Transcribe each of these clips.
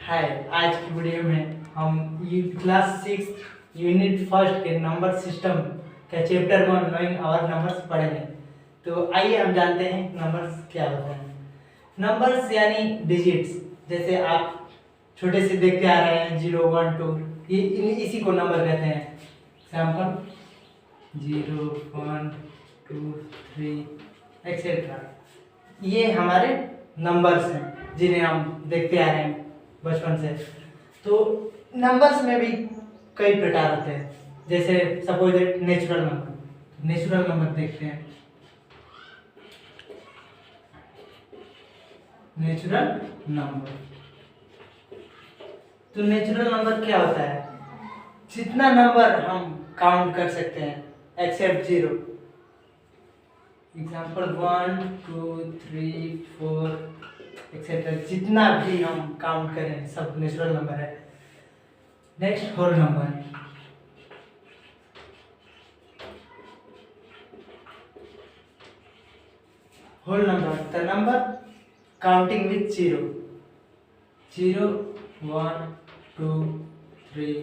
हाय। आज की वीडियो में हम क्लास 6 यूनिट फर्स्ट के नंबर सिस्टम का चैप्टर 1 नोइंग आवर नंबर्स पढ़ेंगे। तो आइए हम जानते हैं नंबर्स क्या होते हैं। नंबर्स यानी डिजिट्स, जैसे आप छोटे से देखते आ रहे हैं 0 1 2, ये इसी को नंबर कहते हैं। एग्जाम्पल 0 1 2 3 एक्सेट्रा, ये हमारे नंबर्स हैं जिन्हें हम देखते आ रहे हैं बचपन से। तो नंबर्स में भी कई प्रकार होते हैं, जैसे सपोज नेचुरल नंबर देखते हैं। नेचुरल नंबर, तो नेचुरल नंबर क्या होता है? जितना नंबर हम काउंट कर सकते हैं एक्सेप्ट 0। एग्जाम्पल 1 2 3 4 एक्सेट्रा, जितना भी हम काउंट करें सब नेचुरल नंबर है। Next whole number. Whole number the number counting with 0 0 1 2 3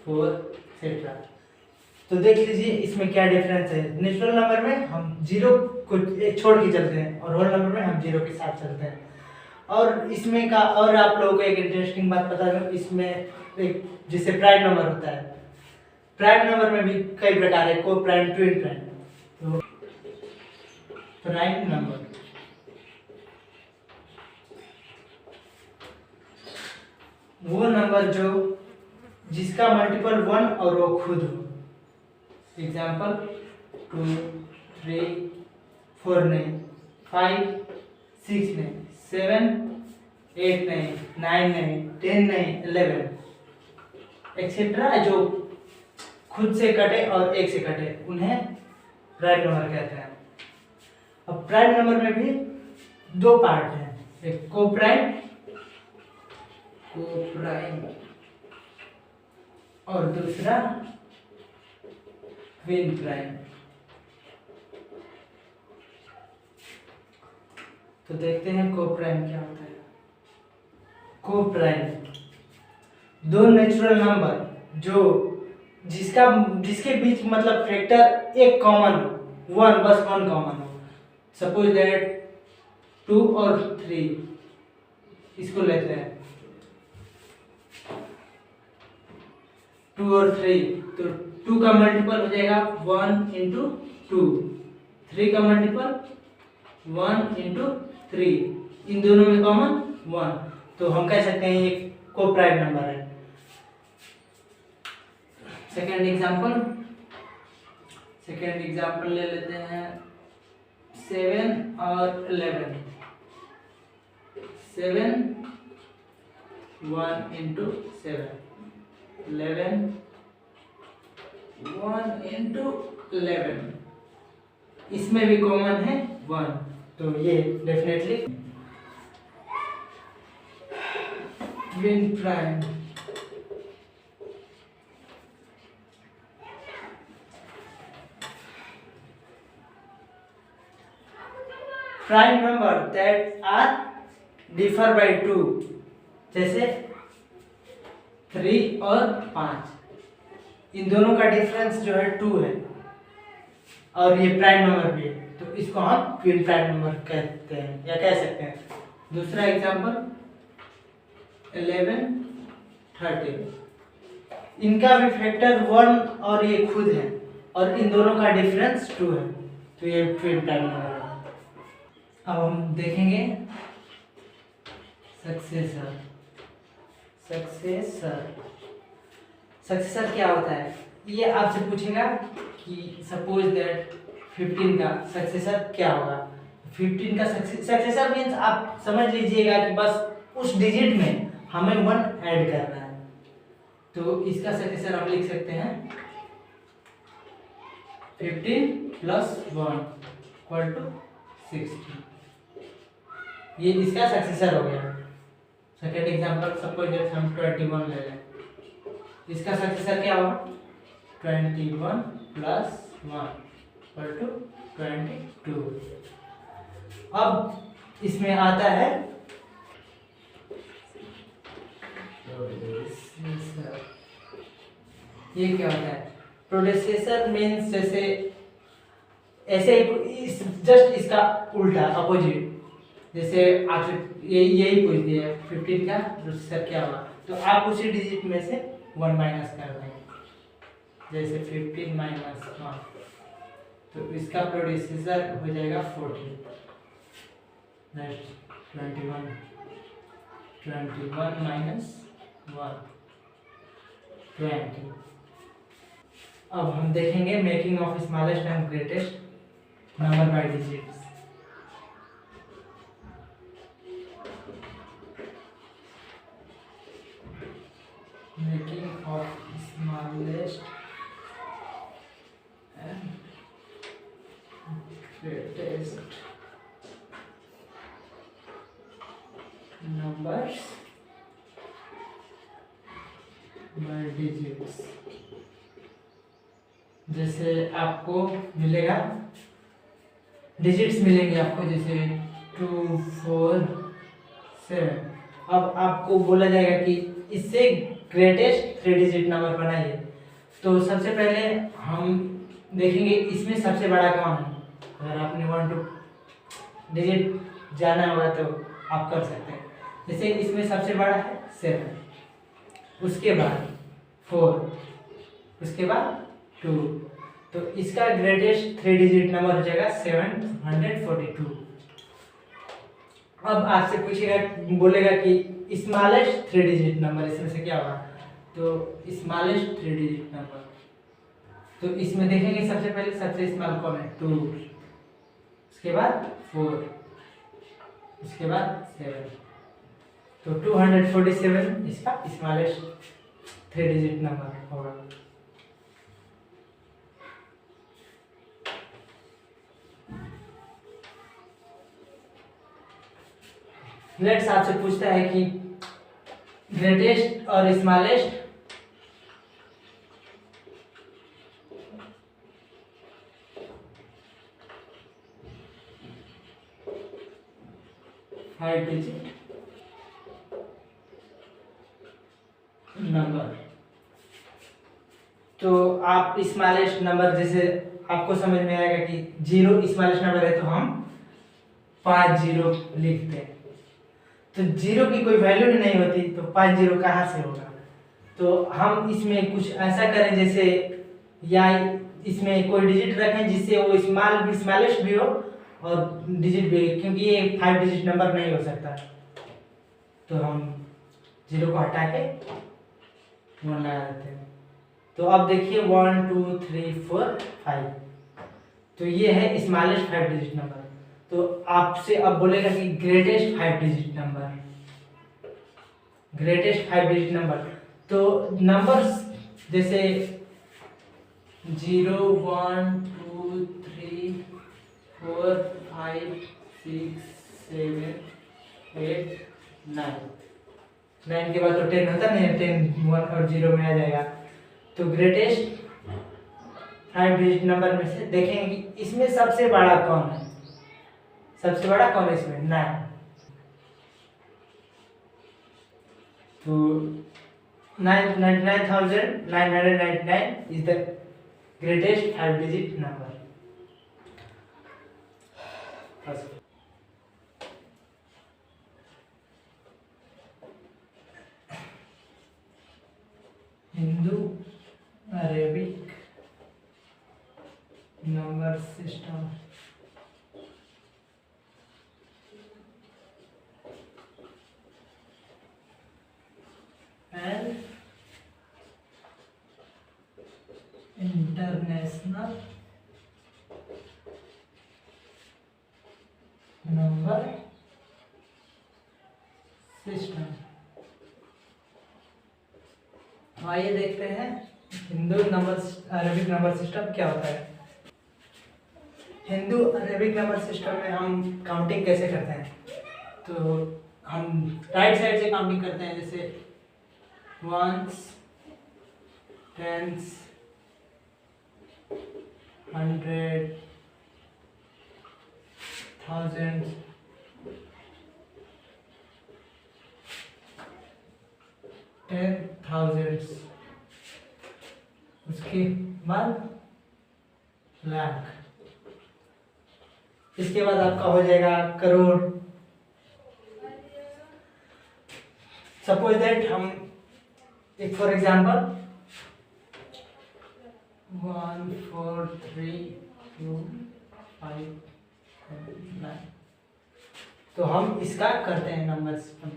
4 etcetera. तो देख लीजिए इसमें क्या डिफरेंस है। नेचुरल नंबर में हम 0 को छोड़ के चलते हैं और होल नंबर में हम 0 के साथ चलते हैं। और इसमें का और आप लोगों को एक इंटरेस्टिंग बात बता दूं, इसमें एक जिससे प्राइम नंबर होता है। प्राइम नंबर में भी कई प्रकार है, को प्राइम ट्विन प्राइम। तो प्राइम नंबर वो नंबर जो जिसका मल्टीपल 1 और वो खुद हो। एग्जाम्पल 2 3 4 नहीं, 5 6 नहीं, 7 8 नहीं, 9 नहीं, 10 नहीं, 11 एक्सेट्रा, जो खुद से कटे और एक से कटे उन्हें प्राइम नंबर कहते हैं। अब प्राइम नंबर में भी दो पार्ट हैं, एक को प्राइम और दूसरा ट्विन प्राइम। तो देखते हैं को प्राइम क्या होता है। को प्राइम दो नेचुरल नंबर जो जिसके बीच मतलब फैक्टर एक कॉमन हो, वन, बस वन कॉमन हो। सपोज दैट 2 और 3, इसको लेते हैं 2 और 3, तो 2 का मल्टीपल हो जाएगा 1 इंटू 2, 3 का मल्टीपल 1 इंटू 3, इन दोनों में कॉमन 1, तो हम कह सकते हैं ये को प्राइम नंबर है। सेकेंड एग्जाम्पल ले लेते हैं 7 और 11। 7 1 इंटू 7, 11 1 इंटू 11, इसमें भी कॉमन है 1, तो ये definitely twin prime. Prime number that are differ by 2, जैसे 3 और 5, इन दोनों का डिफरेंस जो है 2 है और ये प्राइम नंबर भी है, तो इसको हम ट्विन प्राइम नंबर कहते हैं या कह सकते हैं। दूसरा एग्जांपल 11 13, इनका भी फैक्टर 1 और ये खुद है और इन दोनों का डिफरेंस 2 है, तो ये ट्विन प्राइम नंबर है। अब हम देखेंगे सक्सेसर क्या होता है। ये आपसे पूछेगा कि सपोज दैट 15 का सक्सेसर क्या होगा। 15 का सक्सेसर मीन्स आप समझ लीजिएगा कि बस उस डिजिट में हमें 1 ऐड करना है, तो इसका सक्सेसर हम लिख सकते हैं 15 प्लस 1 इक्वल टू 60। ये इसका सक्सेसर हो गया। सेकेंड एग्जांपल सपोज दैट हम 21 ले लें, इसका सक्सेसर क्या होगा 21 प्लस 1 इक्वल टू 22। अब इसमें आता है ये क्या होता है? प्रोडेसेसर मीन्स जैसे ऐसे जस्ट इसका उल्टा अपोजिट। जैसे आपसे यही पूछ दिया 15 का प्रोसेसर क्या होगा, तो आप उसी डिजिट में से 1 माइनस कर देंगे। जैसे 15 माइनस 1, तो इसका प्रोसेसर हो जाएगा 14, नेक्स्ट 21 माइनस 1 20। अब हम देखेंगे making of smallest and greatest number by digits. Making of smallest and greatest numbers by digits. जैसे आपको मिलेगा डिजिट्स मिलेंगे आपको, जैसे 2 4 7। अब आपको बोला जाएगा कि इससे ग्रेटेस्ट 3 डिजिट नंबर बनाइए। तो सबसे पहले हम देखेंगे इसमें सबसे बड़ा कौन है। अगर आपने 1 2 डिजिट जाना होगा तो आप कर सकते हैं। जैसे इसमें सबसे बड़ा है 7, उसके बाद 4, उसके बाद 2, तो इसका ग्रेटेस्ट 3 डिजिट नंबर हो जाएगा 742। अब आपसे पूछेगा, बोलेगा कि स्मॉलेस्ट 3 डिजिट नंबर इसमें से क्या होगा, तो स्मॉलेस्ट 3 डिजिट नंबर, तो इसमें देखेंगे सबसे पहले सबसे स्मॉल कौन है 2, उसके बाद 4, उसके बाद 7, तो 247 इसका स्मॉलेस्ट 3 डिजिट नंबर होगा। नेक्स्ट आपसे पूछता है कि ग्रेटेस्ट और स्मॉलेस्ट फाइव डिजिट नंबर। तो आप स्मॉलेस्ट नंबर, जैसे आपको समझ में आएगा कि 0 स्मॉलेस्ट नंबर है तो हम 5 0 लिखते हैं। तो 0 की कोई वैल्यू ही नहीं होती, तो 5 0 कहाँ से होगा। तो हम इसमें कुछ ऐसा करें, जैसे या इसमें कोई डिजिट रखें जिससे वो स्मॉलेस्ट भी हो और डिजिट भी, क्योंकि ये 5 डिजिट नंबर नहीं हो सकता। तो हम 0 को हटा के 1 लगा देते हैं। तो अब देखिए 1 2 3 4 5, तो ये है स्मॉलेस्ट 5 डिजिट नंबर। तो आपसे अब बोलेगा कि greatest 5 digit number, greatest 5 digit number. तो नंबर्स जैसे 0 1 2 3 4 5 6 7 8 9, 9 के बाद तो 10 होता नहीं, 10 1 और 0 में आ जाएगा। तो ग्रेटेस्ट 5 डिजिट नंबर में से देखेंगे कि इसमें सबसे बड़ा कौन है, सबसे बड़ा कौन है इसमें 9। तो 99,999 is the greatest 5 digit number. Hindu Arabic number system and international number system. आइए देखते हैं हिंदू अरेबिक नंबर सिस्टम क्या होता है। हिंदू अरेबिक नंबर सिस्टम में हम काउंटिंग कैसे करते हैं, तो हम राइट साइड से काउंटिंग करते हैं, जैसे ones, tens, 100, thousand, ten thousands, उसके बाद लाख, इसके बाद आपका हो जाएगा करोड़। सपोज दैट हम एक फॉर एग्जाम्पल 1 4 3 2 5 9, तो हम इसका करते हैं नंबर सिस्टम।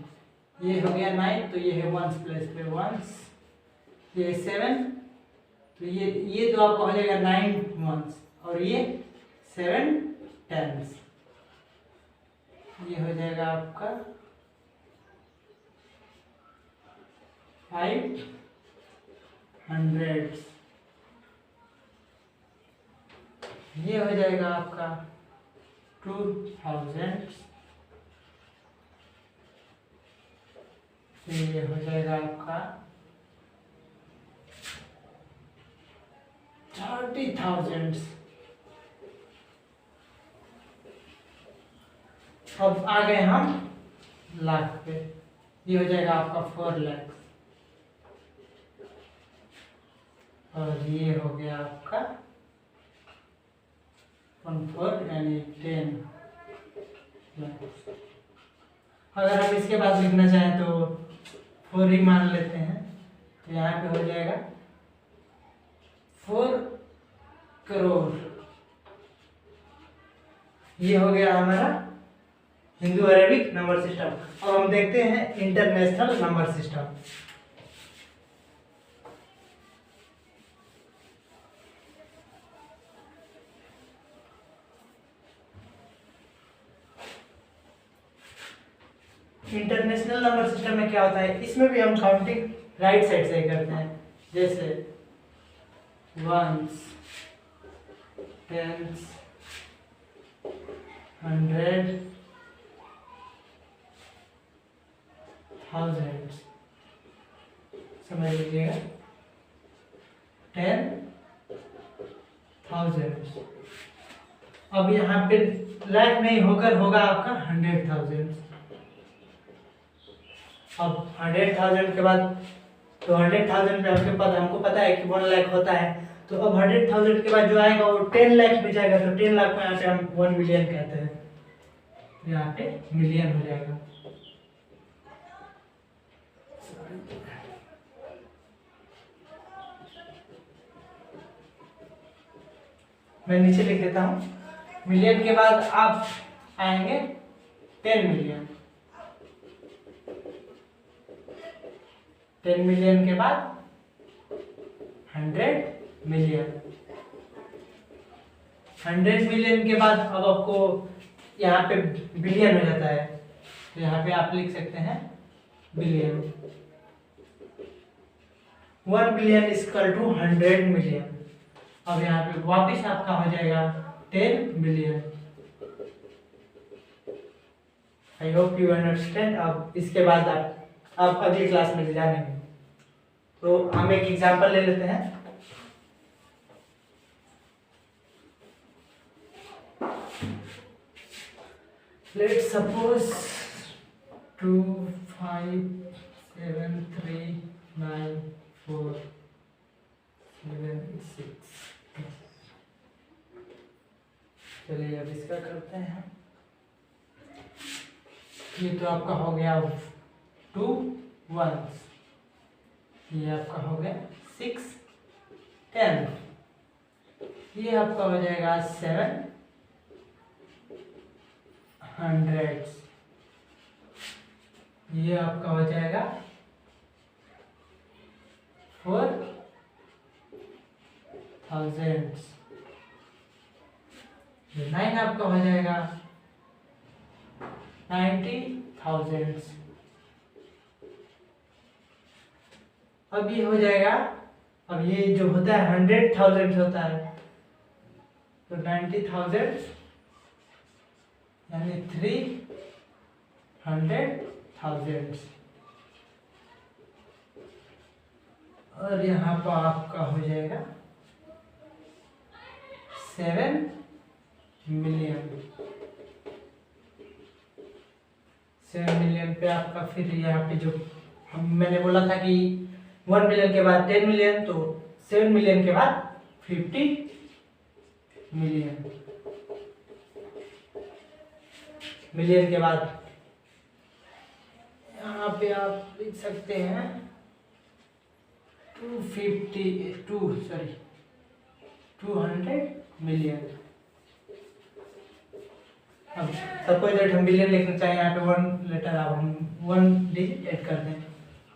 ये हो गया 9, तो ये है वंस प्लेस पे वंस, ये 7, तो ये तो आपका हो जाएगा 9 वंस, और ये 7 टेंस, ये हो जाएगा आपका 5 हंड्रेड्स, ये हो जाएगा आपका 2000, ये हो जाएगा आपका 30,000। अब आ गए हम लाख पे, ये हो जाएगा आपका 4 लाख, और ये हो गया आपका 14 यानी 10 लाख। अगर हम इसके बाद लिखना चाहें तो 4 ही मान लेते हैं, तो यहाँ पे हो जाएगा 4 करोड़। ये हो गया हमारा हिंदू अरेबिक नंबर सिस्टम। अब हम देखते हैं international number system. International number system में क्या होता है, इसमें भी हम काउंटिंग राइट साइड से ही करते हैं, जैसे वंस, टेंस, हंड्रेड, थाउजेंड, समझ लीजिएगा 10,000। अब यहाँ पे लाख नहीं होकर होगा आपका 100,000। अब 100,000 के बाद, तो 100,000 पे हमको पता है कि 1 लाख होता है, तो अब 100,000 के बाद जो आएगा वो 10 लाख में जाएगा, तो 10 लाख को यहाँ पे हम 1 मिलियन कहते हैं, यहाँ पे मिलियन हो जाएगा। मैं नीचे लिख देता हूँ, मिलियन के बाद आप आएंगे 10 मिलियन, 10 मिलियन के बाद 100 मिलियन, 100 मिलियन के बाद अब आपको यहाँ पे बिलियन हो जाता है, तो यहाँ पे आप लिख सकते हैं billion. 1 billion equal to 100 million. अब यहाँ पे वापस आपका हो जाएगा 10 million. I hope you understand. अब इसके बाद आप अगली क्लास में जानेंगे। तो हम एक एग्जांपल ले लेते हैं। Let's suppose 2 5 7 3 9 4 7 6। चलिए अब इसका करते हैं। ये तो आपका हो गया 2 1, ये आपका हो गया 6 10, ये आपका हो जाएगा 7 हंड्रेड्स, ये आपका हो जाएगा 4 थाउजेंड्स, 9 आपका हो जाएगा 90,000। अब ये हो जाएगा, अब ये जो होता है 100,000 होता है, तो 90,000 यानी 300,000, और यहाँ पर आपका हो जाएगा 7 मिलियन। 7 मिलियन पे आपका फिर यहाँ पे जो मैंने बोला था कि 1 मिलियन के बाद 10 मिलियन, तो 7 मिलियन के बाद 50 मिलियन, मिलियन के बाद यहाँ पे आप लिख सकते हैं 200 मिलियन। अब सपोज दैट हम बिलियन लिखना चाहें, यहाँ पे 1 लेटर अब हम 1 डिजिट ऐड कर दें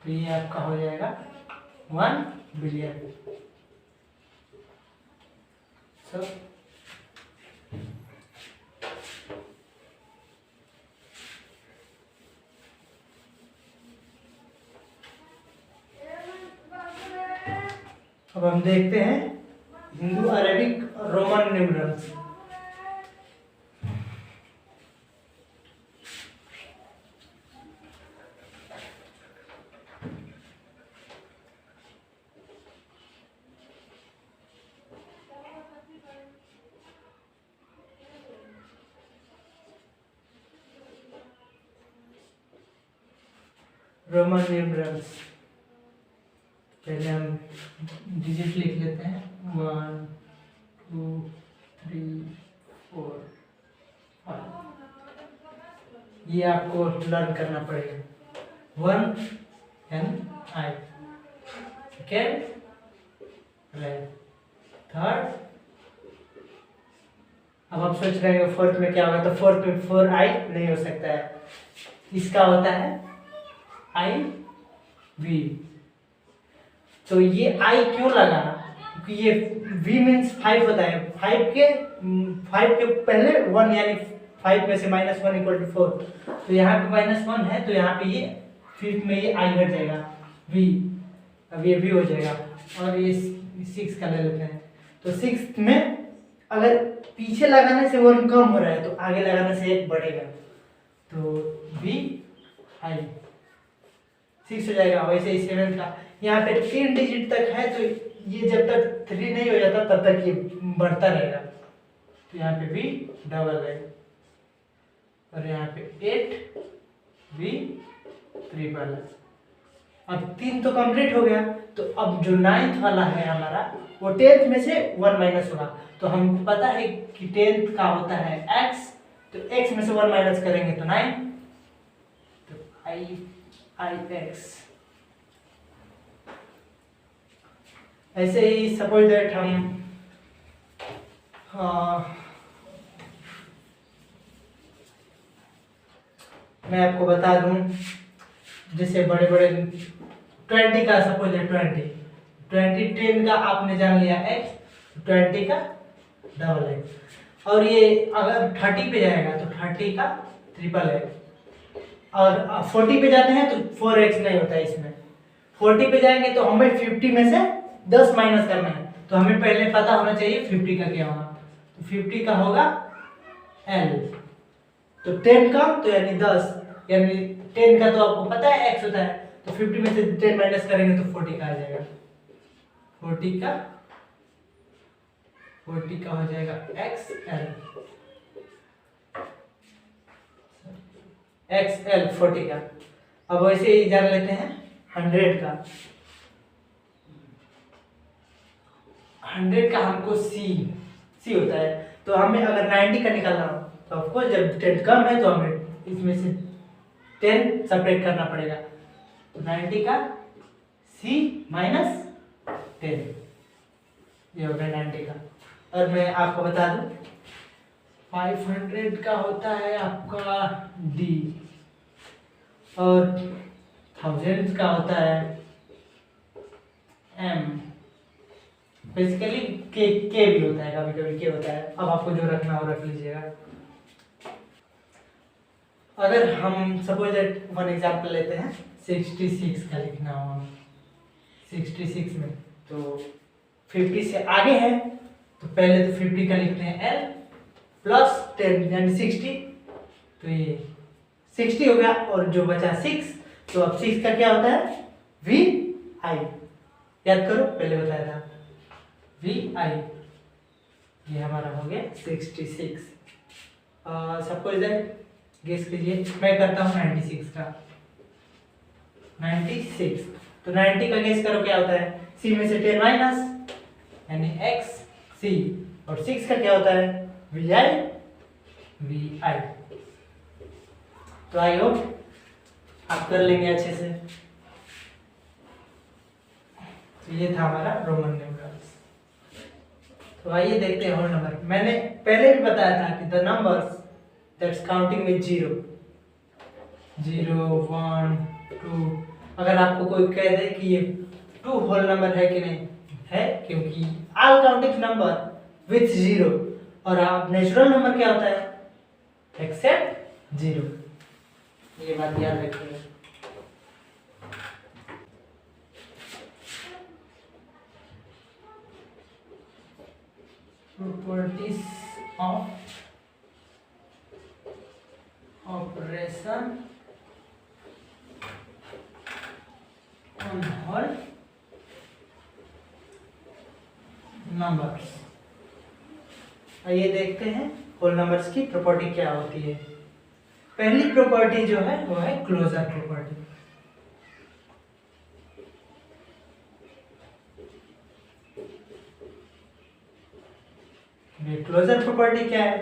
तो ये आपका हो जाएगा 1 बिलियन। सो अब हम देखते हैं Hindu Arabic Roman numerals. Roman numerals पहले हम डिजिट लिख लेते हैं 1 2 3 4 5। ये आपको लर्न करना पड़ेगा। 1 NI, सेकेंड थर्ड। अब आप सोच रहे हैं फोर्थ में क्या होगा, तो फोर्थ में 4I नहीं हो सकता है, इसका होता है IV। तो ये I क्यों लगा, क्योंकि ये V मीन्स 5 होता है, 5 के पहले 1 यानी 5 में से -1 = 4। तो यहाँ पे -1 है तो यहाँ पे ये फिफ्थ में ये I घट जाएगा V, अब ये V हो जाएगा। और ये 6 का ले लेते हैं, तो 6 में अगर पीछे लगाने से 1 कम हो रहा है तो आगे लगाने से 1 बढ़ेगा, तो VI 6 हो जाएगा। वैसे ही 7 का यहाँ पे 3 डिजिट तक है तो ये जब तक 3 नहीं हो जाता तब तक ये बढ़ता रहेगा, तो यहाँ पे भी डबल है। और यहाँ पे 8V ट्रिपल है। अब 3 तो कंप्लीट हो गया, तो अब जो 9th वाला है हमारा वो 10th में से 1 माइनस होगा। तो हमको पता है कि 10th का होता है x, तो x में से 1 माइनस करेंगे तो 9, तो IX। ऐसे ही सपोज दैट हम मैं आपको बता दूं, जैसे बड़े बड़े 20 का सपोज दैट 20 10 का आपने जान लिया x, 20 का डबल x। और ये अगर 30 पे जाएगा तो 30 का ट्रिपल x। और 40 पे जाते हैं तो 4x नहीं होता है इसमें। 40 पे जाएंगे तो हमें 50 में से 10 माइनस करना है, तो हमें पहले पता होना चाहिए 50 का क्या होगा। तो 50 का होगा L, तो 10 का तो यानी 10, यानी 10 का तो आपको पता है x होता है, तो 50 में से 10 माइनस करेंगे तो 40 का आ जाएगा। 40 का हो जाएगा XL 40 का। अब वैसे ही जान लेते हैं 100 का। 100 का हमको C होता है, तो हमें अगर 90 का निकालना हो तो ऑफकोर्स जब 10 कम है तो हमें इसमें से 10 सेपरेट करना पड़ेगा, तो 90 का C माइनस 10, ये हो गया 90 का। और मैं आपको बता दूं 500 का होता है आपका D, और 1000 का होता है M। बेसिकली के भी होता है, कभी कभी के होता है। अब आपको जो रखना हो रख लीजिएगा। अगर हम सपोज दैट 1 एग्जांपल लेते हैं 66 का लिखना हो हमें, 66 में तो 50 से आगे है तो पहले तो 50 का लिखते हैं L प्लस 10 यानी 60, तो ये 60 हो गया। और जो बचा 6, तो अब 6 का क्या होता है VI, याद करो पहले बताया था VI, ये हमारा हो गया 66। सपोज दैट गेस कीजिए, मैं करता हूँ 96 का। 96 तो 90 का गेस करो क्या होता है, C में से 10 माइनस यानी एक्स सी, और 6 का क्या होता है वी आई वी आई। तो आई होप आप कर लेंगे अच्छे से। तो ये था हमारा रोमन न्यूमरल्स। तो आइए देखते हैं होल नंबर। मैंने पहले भी बताया था कि the numbers that's counting with 0 1 2, अगर आपको कोई कह दे कि ये 2 होल नंबर है कि नहीं है, क्योंकि ऑल काउंटिंग नंबर विथ 0, और आप नेचुरल नंबर क्या होता है एक्सेप्ट 0। ये बात याद रखिएगा। Properties of operation on whole numbers. आइए देखते हैं होल नंबर्स की प्रॉपर्टी क्या होती है। पहली प्रॉपर्टी जो है वो है क्लोजर प्रॉपर्टी। क्लोजर प्रॉपर्टी क्या है?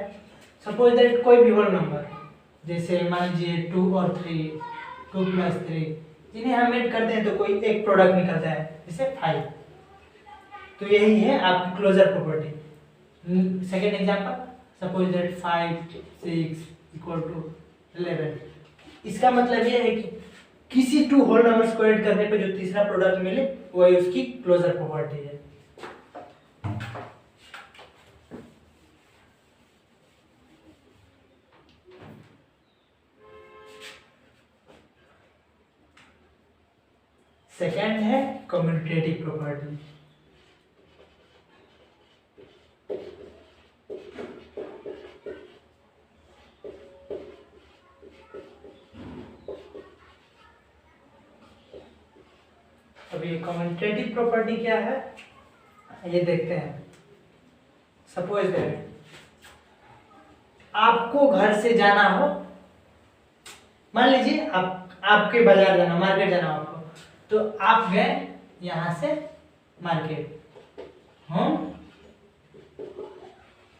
सपोज दैट कोई भी होल नंबर, जैसे मान लीजिए 2 और 3, 2 + 3, जिन्हें हम ऐड करते हैं तो कोई एक प्रोडक्ट निकलता है, जैसे 5। तो यही है आपकी closure property. Second example, suppose that 5 6 = 11। इसका मतलब यह है कि किसी 2 होल नंबर्स को ऐड करने पे जो तीसरा प्रोडक्ट मिले वही उसकी क्लोजर प्रॉपर्टी है। सेकेंड है कम्यूटेटिव प्रॉपर्टी। अब ये कम्यूटेटिव प्रॉपर्टी क्या है ये देखते हैं। सपोज दैट आपको घर से जाना हो, मान लीजिए आपके बाजार जाना, मार्केट जाना हो आपको, तो आप गए यहां से मार्केट,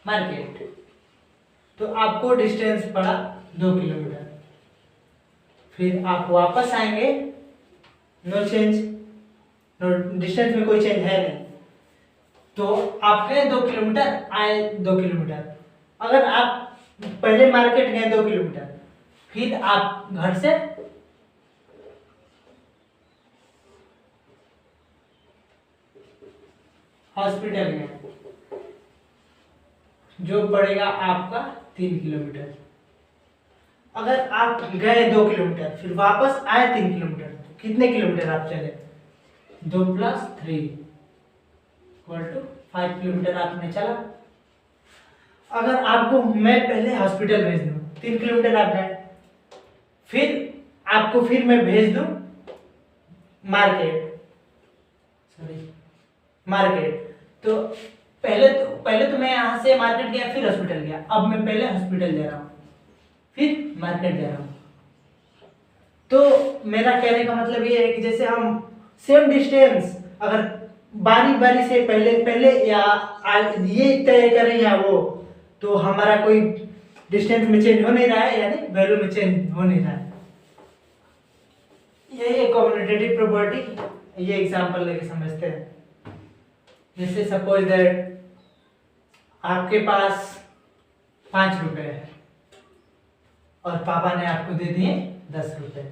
मार्केट, तो आपको डिस्टेंस पड़ा 2 किलोमीटर। फिर आप वापस आएंगे, नो चेंज, नो डिस्टेंस में कोई चेंज है नहीं, तो आप गए 2 किलोमीटर, आए 2 किलोमीटर। अगर आप पहले मार्केट गए 2 किलोमीटर, फिर आप घर से हॉस्पिटल गए, जो पड़ेगा आपका 3 किलोमीटर। अगर आप गए 2 किलोमीटर फिर वापस आए 3 किलोमीटर, तो कितने किलोमीटर आप चले? 2 + 3 = 5 किलोमीटर आपने चला। अगर आपको मैं पहले हॉस्पिटल भेज दूं, 3 किलोमीटर आप गए, फिर आपको फिर मैं भेज दूं मार्केट, तो पहले तो मैं यहाँ से मार्केट गया, फिर हॉस्पिटल गया। अब मैं पहले हॉस्पिटल जा रहा हूँ, फिर मार्केट जा रहा हूँ। तो मेरा कहने का मतलब ये है कि जैसे हम सेम डिस्टेंस अगर बारी बारी से पहले या ये तय करें या वो, तो हमारा कोई डिस्टेंस में चेंज हो नहीं रहा है, यानी वैल्यू में चेंज हो नहीं रहा है। यही है कम्यूटेटिव प्रॉपर्टी। ये एग्जांपल लेके समझते हैं। जैसे सपोज दैट आपके पास 5 रुपए है और पापा ने आपको दे दिए 10 रुपए।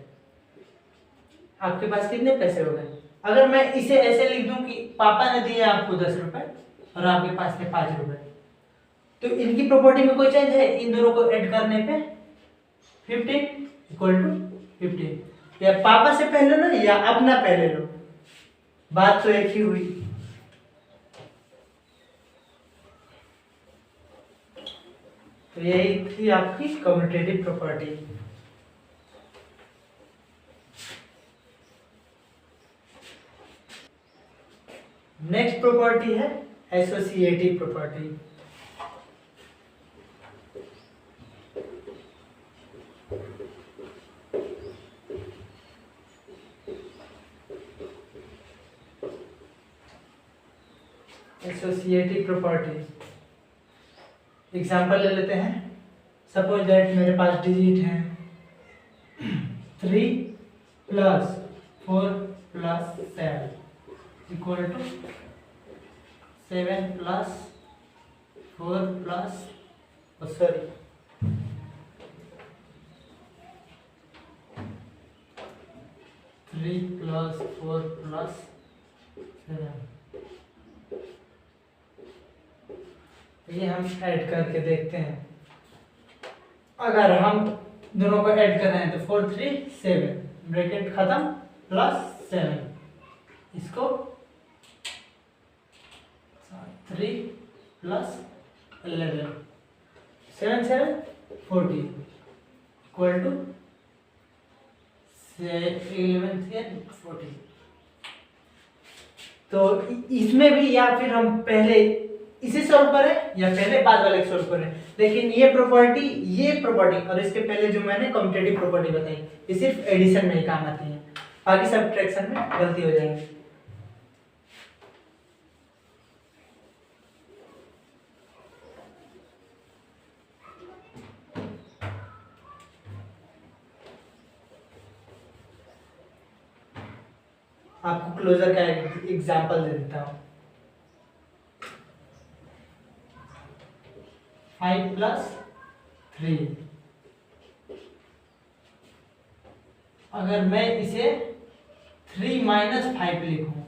आपके पास कितने पैसे हो गए? अगर मैं इसे ऐसे लिख दूं कि पापा ने दिए आपको 10 रुपए और आपके पास थे 5 रुपए, तो इनकी प्रॉपर्टी में कोई चेंज है? इन दोनों को ऐड करने पे 15 = 15। या पापा से पहले लो या अपना पहले लो, बात तो एक ही हुई। तो यही थी आपकी कम्यूटेटिव प्रॉपर्टी। नेक्स्ट प्रॉपर्टी है associative property. Associative property. Example ले लेते हैं। सपोज दैट मेरे पास डिजिट हैं 3 + 4 + 7 इक्वल टू 7 + 4 + 3 + 4 + 7। ये हम ऐड करके देखते हैं। अगर हम दोनों को ऐड कर रहे हैं तो 4 3 7 ब्रैकेट खत्म +7 इसको 3 + 11 7 7 40 इक्वल टू 11 से 40। तो इसमें भी या फिर हम पहले इसे सॉल्व करें या पहले बाद वाले सॉल्व करें, लेकिन ये प्रॉपर्टी और इसके पहले जो मैंने कम्यूटेटिव प्रॉपर्टी बताई ये सिर्फ एडिशन में ही काम आती है, बाकी सब्ट्रैक्शन में गलती हो जाएगी। आपको क्लोजर का एग्जांपल दे देता हूँ। 5 + 3। अगर मैं इसे 3 - 5 लिखूं,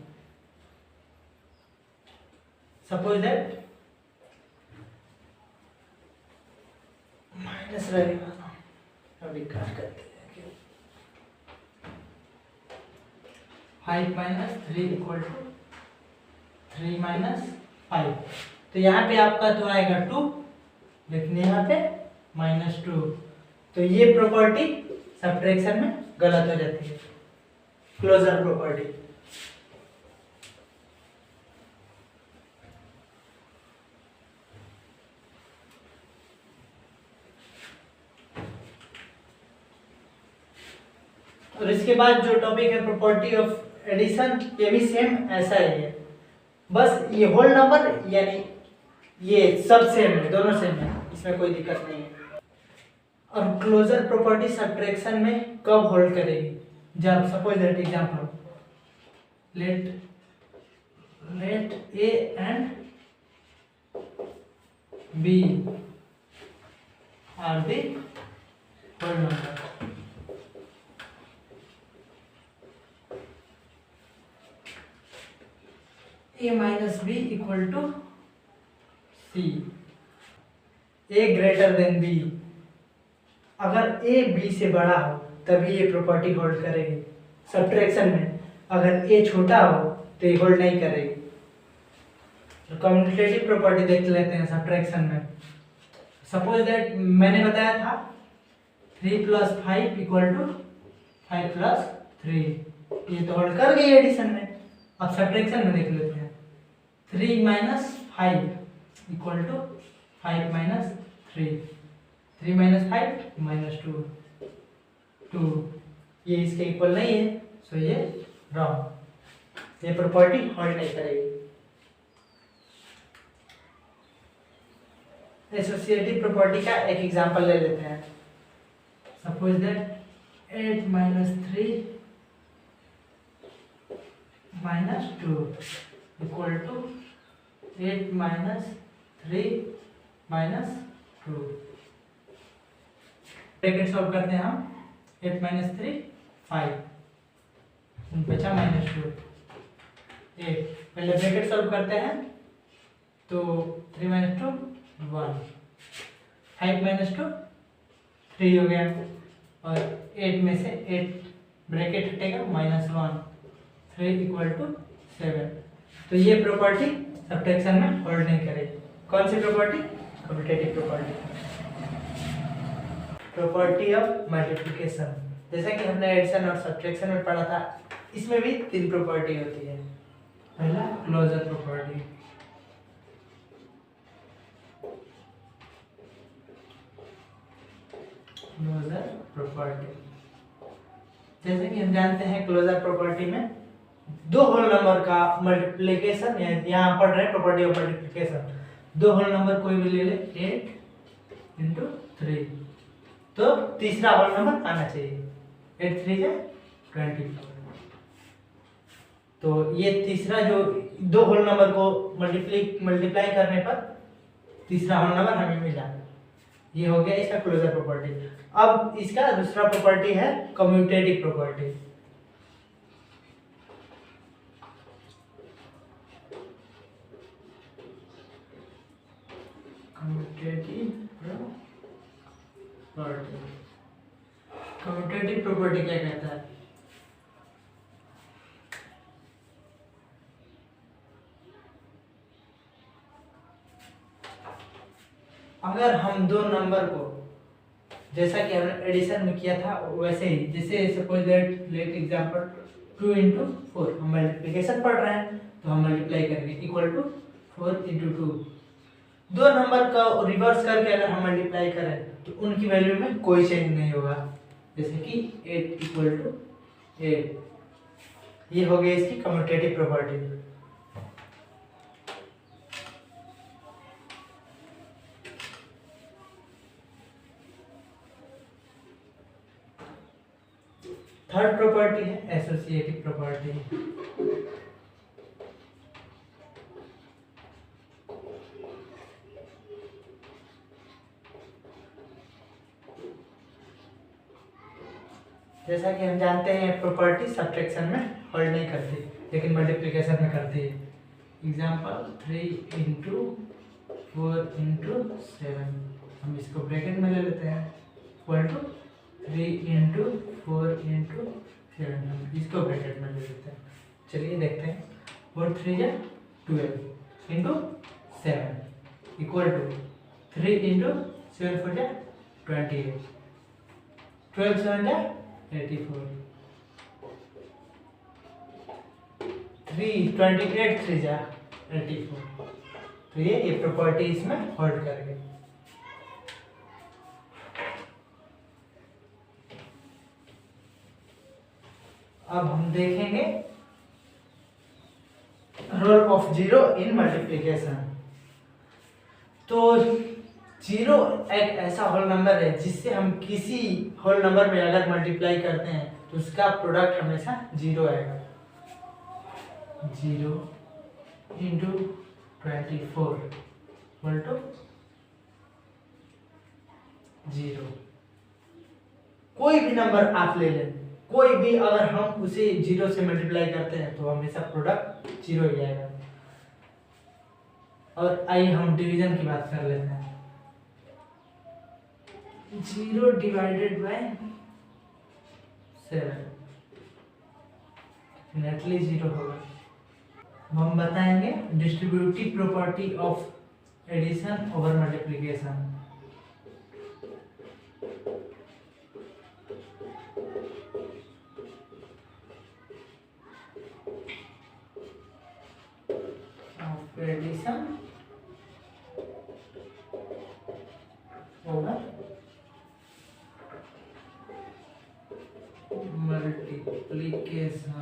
सपोज दैट माइनस रहेगा, अभी काट करते हैं। 5 - 3 इक्वल टू 3 - 5। तो यहाँ पे आपका तो आएगा 2, लेकिन यहाँ पे -2। तो ये प्रॉपर्टी सब्ट्रैक्शन में गलत हो जाती है, क्लोजर प्रॉपर्टी। और इसके बाद जो टॉपिक है प्रॉपर्टी ऑफ एडिशन, ये भी सेम ऐसा ही है, बस ये होल नंबर यानी ये सब सेम है, दोनों सेम है, इसमें कोई दिक्कत नहीं है। और क्लोजर प्रॉपर्टी सब्ट्रैक्शन में कब होल्ड करेगी, जब suppose that example let a and b are the whole number. a - b equal to c, a greater than b। अगर a b से बड़ा हो तभी ये प्रॉपर्टी होल्ड करेगी सब्ट्रैक्शन में, अगर a छोटा हो तो ये होल्ड नहीं करेगी। तो कम्यूटेटिव प्रॉपर्टी देख लेते हैं सब्ट्रैक्शन में। सपोज दैट मैंने बताया था 3 + 5 इक्वल टू 5 + 3, ये तो होल्ड कर गई एडिशन में। अब सब्ट्रैक्शन में देख लेते हैं। 3 - 5 इक्वल टू 5 - 3, 3 - 5 -2, ये इसके इक्वल नहीं है, सो ये रॉन्ग, ये प्रॉपर्टी होल्ड नहीं करेगी। एसोसिएटिव प्रॉपर्टी का एक एग्जांपल ले लेते हैं। Suppose that 8 - 3 - 2 equal to 8 - 3 - 2। Bracket solve करते हैं हम। 8 - 3 5, बचा -2 8। पहले ब्रैकेट सॉल्व करते हैं तो 3 - 2 1, 5 - 2 3 हो गया, और 8 में से 8 ब्रैकेट हटेगा -1, 3 इक्वल टू 7। तो ये प्रॉपर्टी सब्ट्रैक्शन में होल्ड नहीं करेगी। कौन सी property? Commutative property, property of multiplication. जैसा कि हमने एडिशन और सब्ट्रैक्शन में पढ़ा था, इसमें भी 3 प्रॉपर्टी होती है। पहला क्लोजर प्रॉपर्टी, क्लोजर प्रॉपर्टी। जैसे कि हम जानते हैं क्लोजर प्रॉपर्टी में दो होल नंबर का मल्टीप्लिकेशन, यहाँ पढ़ रहे हैं प्रॉपर्टी ऑफ मल्टीप्लिकेशन, दो होल नंबर कोई भी ले ले 8 इंटू 3, तो तीसरा होल नंबर आना चाहिए। 8 3 जा 24। तो ये तीसरा जो दो होल नंबर को मल्टीप्लाई करने पर तीसरा होल नंबर हमें मिला। ये हो गया इसका क्लोजर प्रॉपर्टी। अब इसका दूसरा प्रॉपर्टी है कम्यूटेटिव प्रॉपर्टी। कम्यूटेटिव प्रॉपर्टी क्या कहता है? अगर हम दो नंबर को, जैसा कि हमने एडिशन में किया था वैसे ही, जैसे suppose that let example 2 into 4, हम मल्टीप्लिकेशन पढ़ रहे हैं तो हम मल्टीप्लाई करेंगे इक्वल टू 4 इंटू 2। दो नंबर का रिवर्स करके अगर हम मल्टीप्लाई करें तो उनकी वैल्यू में कोई चेंज नहीं होगा, जैसे कि 8 इक्वल टू 8। ये हो गई इसकी कम्यूटेटिव प्रॉपर्टी। थर्ड प्रॉपर्टी है एसोसिएटिव प्रॉपर्टी। जैसा कि हम जानते हैं प्रॉपर्टी सब्ट्रैक्शन में होल्ड नहीं करती लेकिन मल्टीप्लिकेशन में करती है। एग्जांपल 3 इंटू 4 इंटू 7, हम इसको ब्रैकेट में ले लेते हैं इक्वल टू 3 इंटू 4 इंटू 7, हम इसको ब्रैकेट में ले लेते हैं। चलिए देखते हैं। 4 3 जा 12 इंटू 7 इक्वल टू 3 इंटू 7 4 जा 28, 12 7 जा 84, 28 3 जा 84। तो ये प्रॉपर्टी इसमें होल्ड करेंगे। अब हम देखेंगे role of zero in multiplication. तो जीरो एक ऐसा होल नंबर है जिससे हम किसी होल नंबर में अगर मल्टीप्लाई करते हैं तो उसका प्रोडक्ट हमेशा जीरो आएगा। 0 इंटू 24 इक्वल टू 0। कोई भी नंबर आप ले लें, कोई भी अगर हम उसे जीरो से मल्टीप्लाई करते हैं तो हमेशा प्रोडक्ट जीरो ही आएगा। और आइए हम डिवीजन की बात कर लेते हैं। 0 डिवाइडेड बाय 7 नेटली 0 होगा। हम बताएंगे distributive property of addition over multiplication. Addition over multiplication.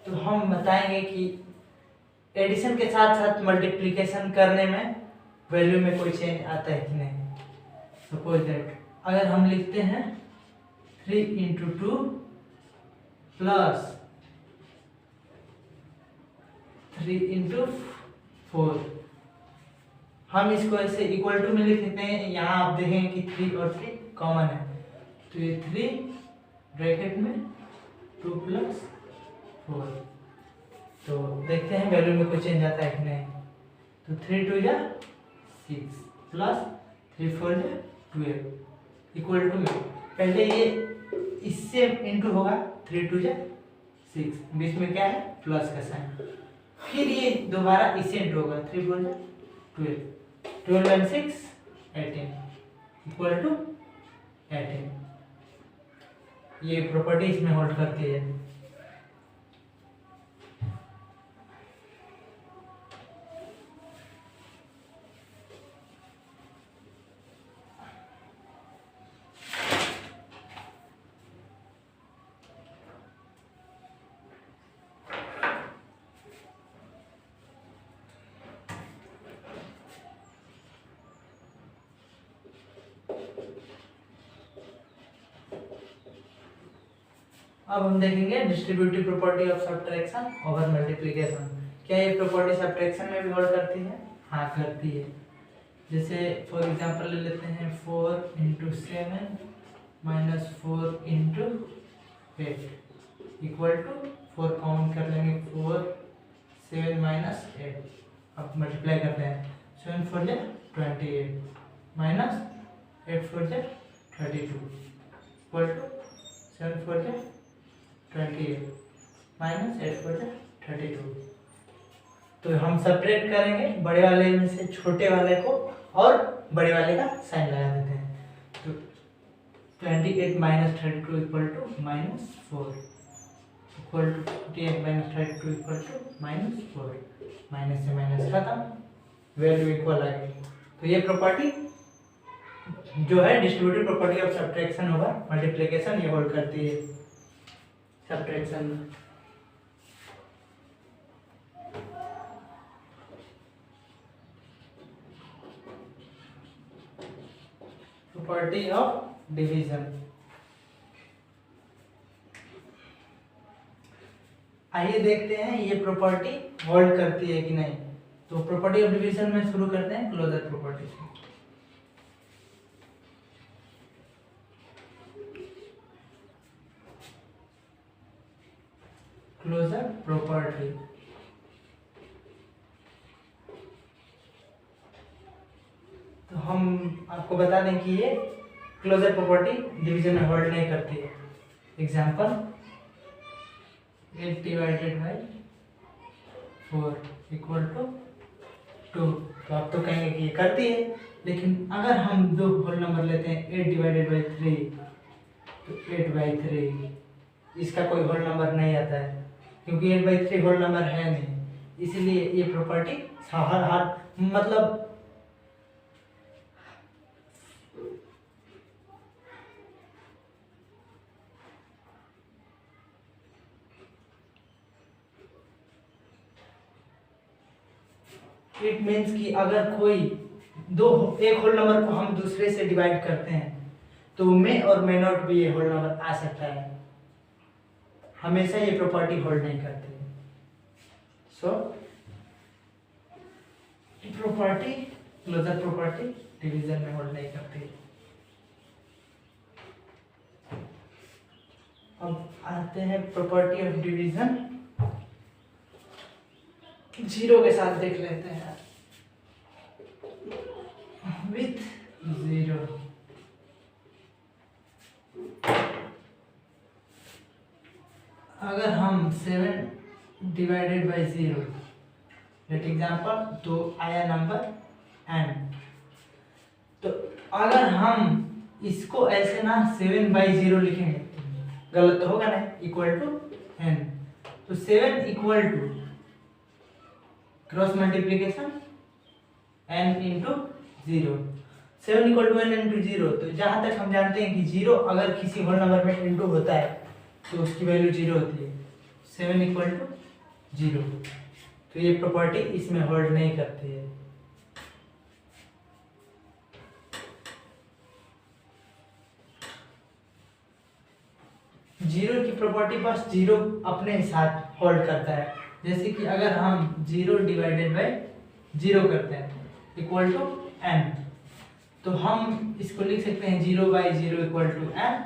तो हम बताएंगे कि एडिशन के साथ साथ मल्टीप्लिकेशन करने में वैल्यू में कोई चेंज आता है कि नहीं। सपोज दैट अगर हम लिखते हैं 3 इंटू 2 प्लस 3 इंटू 4, हम इसको ऐसे इक्वल टू में लिख देते हैं। यहाँ आप देखेंगे कि 3 और 3 कॉमन है, तो ये 3 ब्रैकेट में 2 प्लस 4। तो देखते हैं वैल्यू में कोई चेंज आता है कि नहीं। तो 3 2 जा 6 प्लस 3 4 जा 12 इक्वल टू में पहले ये इससे इंटू होगा 3 2 जा 6, बीच में क्या है प्लस का साइन, फिर ये दोबारा इससे इंटू होगा 3 4 जा 12, 12 and 6 18 इक्वल टू 18। ये प्रॉपर्टी इसमें होल्ड करती है। अब हम देखेंगे distributive property of subtraction over multiplication. क्या ये प्रॉपर्टी सब्ट्रैक्शन में भी होल्ड करती है? हाँ करती है। जैसे फॉर एग्जांपल ले लेते हैं 4 × 7 माइनस 4 × 8 इक्वल टू 4 काउंट कर लेंगे 4 7 माइनस 8। अब मल्टीप्लाई करते हैं 7 4 जा 28 माइनस 8 4 जा 32 इक्वल टू 7 4 जा 28 माइनस 8 4 जा 32। तो हम सब्ट्रैक्ट करेंगे बड़े वाले में से छोटे वाले को और बड़े वाले का साइन लगा देते हैं। तो 28 minus 32 equal to -4 equal to 28 minus 32 equal to -4। Minus से माइनस खत्म, वैल्यू इक्वल आ गई। तो ये प्रॉपर्टी जो है distributive property of subtraction over multiplication ये होल्ड करती है सब्ट्रैक्शन में। Property of division. आइए देखते हैं ये प्रॉपर्टी होल्ड करती है कि नहीं। तो प्रॉपर्टी ऑफ डिवीजन में शुरू करते हैं क्लोजर प्रॉपर्टी से। क्लोजर प्रॉपर्टी तो हम आपको बता दें कि ये क्लोजर प्रॉपर्टी डिवीजन में होल्ड नहीं करती है। Example 8 divided by 4 equal to 2। तो आप तो कहेंगे कि ये करती है, लेकिन अगर हम दो होल नंबर लेते हैं 8 डिवाइडेड बाई 3 तो 8/3 इसका कोई होल नंबर नहीं आता है, क्योंकि 8/3 होल नंबर है नहीं। इसलिए ये प्रॉपर्टी हर मतलब इट मीन्स कि अगर कोई एक होल नंबर को हम दूसरे से डिवाइड करते हैं तो मे और मे नॉट भी ये होल नंबर आ सकता है। हमेशा ये प्रॉपर्टी होल्ड नहीं करती है। So property closure property division में होल्ड नहीं करती। अब आते हैं प्रॉपर्टी ऑफ डिवीजन जीरो के साथ देख लेते हैं। विथ 0 अगर हम 7 डिवाइडेड बाई 0 लेट एग्जाम्पल तो आया नंबर n। तो अगर हम इसको ऐसे ना 7/0 लिखेंगे गलत तो होगा ना, इक्वल टू n। तो 7 equal to cross multiplication n into 0। 7 equal to n into 0। तो जहां तक हम जानते हैं कि 0 अगर किसी होल नंबर में इंटू होता है तो उसकी वैल्यू 0 होती है। 7 इक्वल टू 0। तो ये प्रॉपर्टी इसमें होल्ड नहीं करती है। जीरो की प्रॉपर्टी बस 0 अपने साथ होल्ड करता है। जैसे कि अगर हम 0 डिवाइडेड बाई 0 करते हैं इक्वल टू n, तो हम इसको लिख सकते हैं 0/0 equal to n।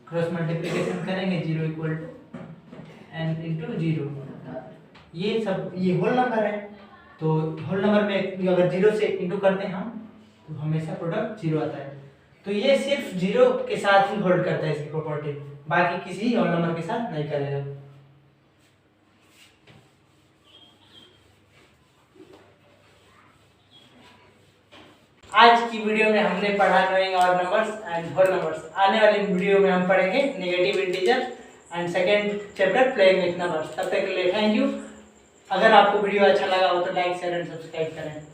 Cross multiplication करेंगे 0 इक्वल टू n इंटू 0। ये होल नंबर है, तो होल नंबर में अगर 0 से इंटू करते हैं हम तो हमेशा प्रोडक्ट 0 आता है। तो ये सिर्फ 0 के साथ ही होल्ड करता है इसकी प्रॉपर्टी, बाकी किसी होल नंबर के साथ नहीं करेगा। आज की वीडियो में हमने पढ़ा knowing our numbers and whole numbers. आने वाली वीडियो में हम पढ़ेंगे negative integer and second chapter playing with numbers. तब तक के लिए थैंक यू। अगर आपको वीडियो अच्छा लगा हो तो लाइक शेयर एंड सब्सक्राइब करें।